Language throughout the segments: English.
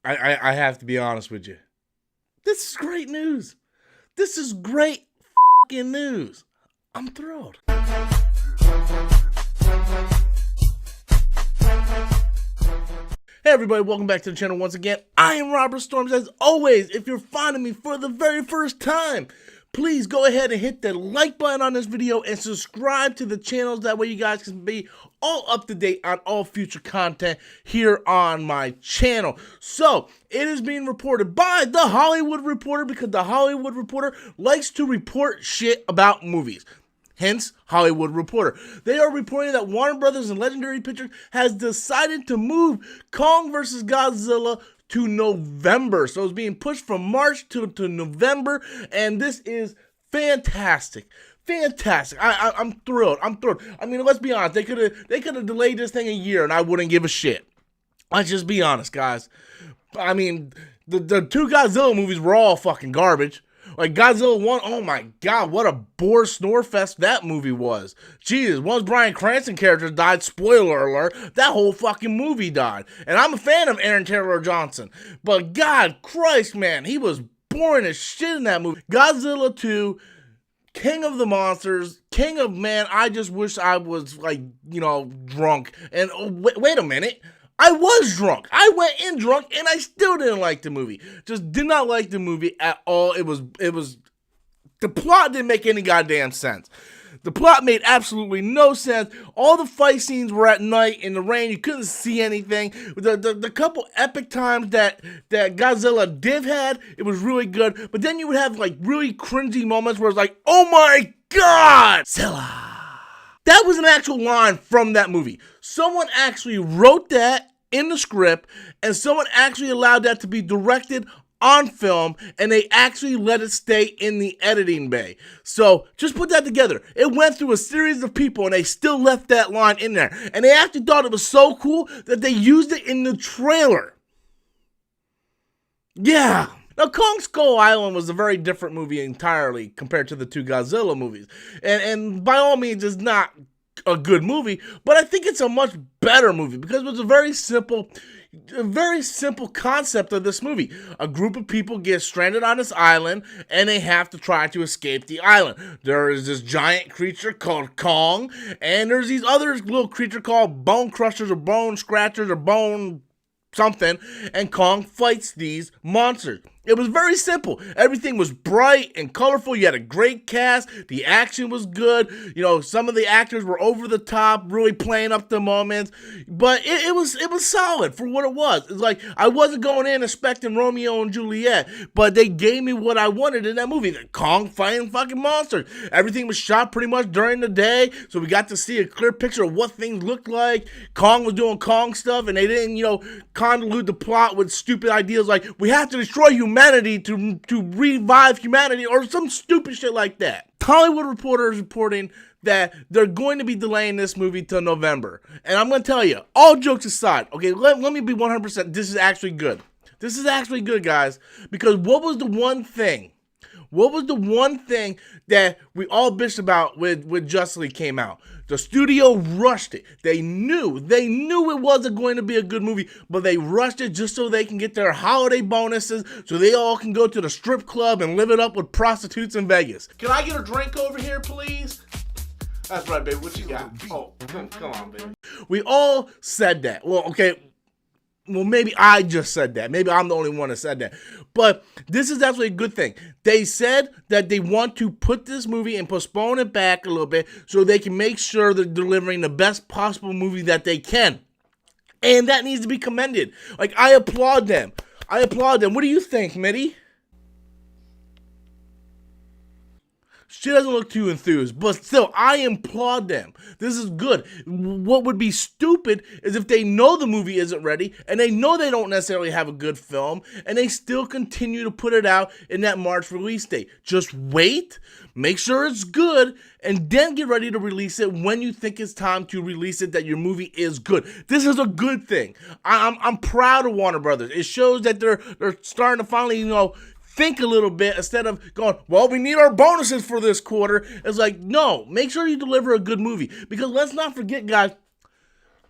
I have to be honest with you. This is great news. This is great fucking news. I'm thrilled. Hey everybody, welcome back to the channel once again. I am Robert Storms. As always, if you're finding me for the very first time, please go ahead and hit the like button on this video and subscribe to the channel. That way you guys can be all up to date on all future content here on my channel. So, it is being reported by The Hollywood Reporter because The Hollywood Reporter likes to report shit about movies. Hence, Hollywood Reporter. They are reporting that Warner Brothers and Legendary Pictures has decided to move Kong vs. Godzilla to November. So it's being pushed from March to November, and this is fantastic. Fantastic. I'm thrilled. I'm thrilled. I mean, let's be honest. They could have delayed this thing a year, and I wouldn't give a shit. Let's just be honest, guys. I mean, the two Godzilla movies were all fucking garbage. Like Godzilla 1, oh my god, what a bore snore fest that movie was. Jesus, once Bryan Cranston character died, spoiler alert, that whole fucking movie died. And I'm a fan of Aaron Taylor Johnson, but God Christ, man, he was boring as shit in that movie. Godzilla 2, King of the Monsters, King of Man, I just wish I was like, drunk. And wait a minute. I was drunk. I went in drunk and I still didn't like the movie. Just did not like the movie at all. It was the plot didn't make any goddamn sense. The plot made absolutely no sense. All the fight scenes were at night in the rain. You couldn't see anything. The couple epic times that Godzilla Div had, it was really good. But then you would have like really cringy moments where it's like, oh my god, Zilla. That was an actual line from that movie. Someone actually wrote that in the script, and someone actually allowed that to be directed on film, and they actually let it stay in the editing bay. So just put that together. It went through a series of people, and they still left that line in there. And they actually thought it was so cool that they used it in the trailer. Yeah. Now, Kong Skull Island was a very different movie entirely compared to the two Godzilla movies. And by all means, it's not a good movie, but I think it's a much better movie because it was a very simple concept of this movie. A group of people get stranded on this island, and they have to try to escape the island. There is this giant creature called Kong, and there's these other little creature called Bone Crushers or Bone Scratchers or Bone something, and Kong fights these monsters. It was very simple. Everything was bright and colorful. You had a great cast. The action was good. Some of the actors were over the top, really playing up the moments. But it was solid for what it was. It's like I wasn't going in expecting Romeo and Juliet, but they gave me what I wanted in that movie. The Kong fighting fucking monsters. Everything was shot pretty much during the day, so we got to see a clear picture of what things looked like. Kong was doing Kong stuff, and they didn't, convolute the plot with stupid ideas like we have to destroy humanity to revive humanity or some stupid shit like that. Hollywood Reporter is reporting that they're going to be delaying this movie till November. And I'm going to tell you, all jokes aside, okay, let me be 100%, this is actually good. This is actually good, guys, because what was the one thing that we all bitched about when Justice League came out? The studio rushed it. They knew it wasn't going to be a good movie, but they rushed it just so they can get their holiday bonuses, so they all can go to the strip club and live it up with prostitutes in Vegas. Can I get a drink over here, please? That's right, baby. What you got? Oh, come on, baby. We all said that. Well, okay. Well, maybe I just said that. Maybe I'm the only one that said that. But this is actually a good thing. They said that they want to put this movie and postpone it back a little bit so they can make sure they're delivering the best possible movie that they can. And that needs to be commended. Like, I applaud them. What do you think, Mitty? She doesn't look too enthused, but still, I applaud them. This is good. What would be stupid is if they know the movie isn't ready, and they know they don't necessarily have a good film, and they still continue to put it out in that March release date. Just wait, make sure it's good, and then get ready to release it when you think it's time to release it, that your movie is good. This is a good thing. I'm proud of Warner Brothers. It shows that they're starting to finally, think a little bit instead of going, well, we need our bonuses for this quarter. It's like, no, make sure you deliver a good movie. Because let's not forget, guys,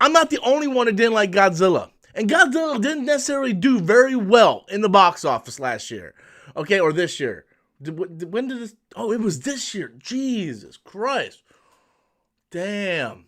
I'm not the only one that didn't like Godzilla. And Godzilla didn't necessarily do very well in the box office last year. Okay, or this year. When did this? Oh, it was this year. Jesus Christ. Damn.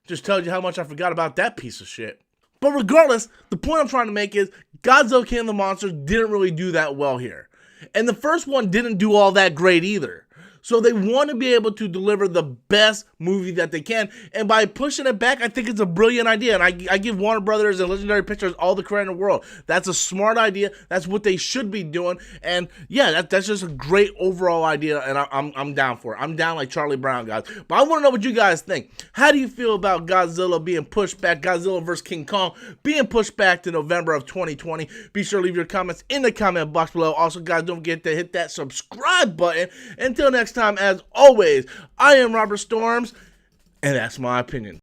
Just tells you how much I forgot about that piece of shit. But regardless, the point I'm trying to make is Godzilla King of the Monsters didn't really do that well here. And the first one didn't do all that great either. So they want to be able to deliver the best movie that they can. And by pushing it back, I think it's a brilliant idea. And I give Warner Brothers and Legendary Pictures all the credit in the world. That's a smart idea. That's what they should be doing. And yeah, that's just a great overall idea. And I'm down for it. I'm down like Charlie Brown, guys. But I want to know what you guys think. How do you feel about Godzilla being pushed back? Godzilla vs. King Kong being pushed back to November of 2020. Be sure to leave your comments in the comment box below. Also, guys, don't forget to hit that subscribe button. Until next time, as always, I am Robert Storms, and that's my opinion.